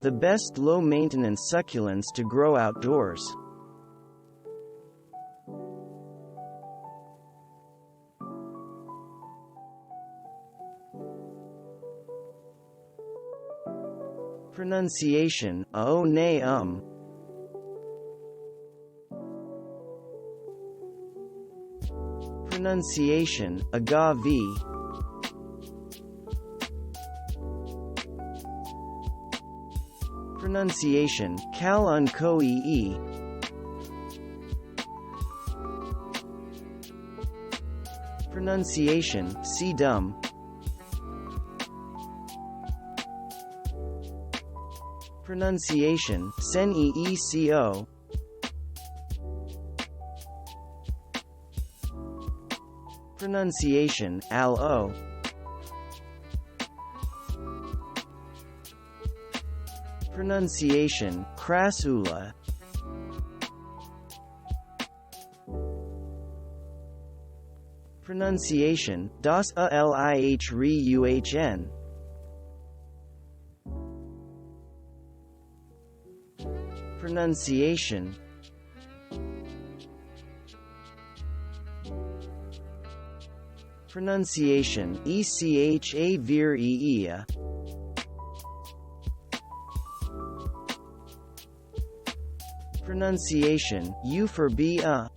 the best low-maintenance succulents to grow outdoors. Pronunciation: Aeonium. Pronunciation: Agave. Pronunciation: Kalanchoe. Pronunciation: Sedum. Pronunciation: Senecio. Pronunciation: Aloe. Pronunciation: Crassula. Pronunciation: Dasylirion. Pronunciation: Pronunciation: Echeveria. Pronunciation: Euphorbia.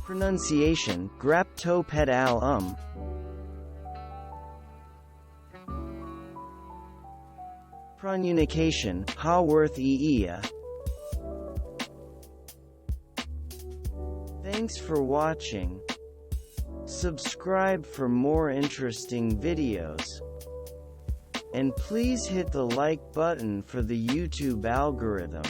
Pronunciation: Graptopetalum. Pronunciation: Haworthia. Thanks for watching. Subscribe for more interesting videos. And please hit the like button for the YouTube algorithm.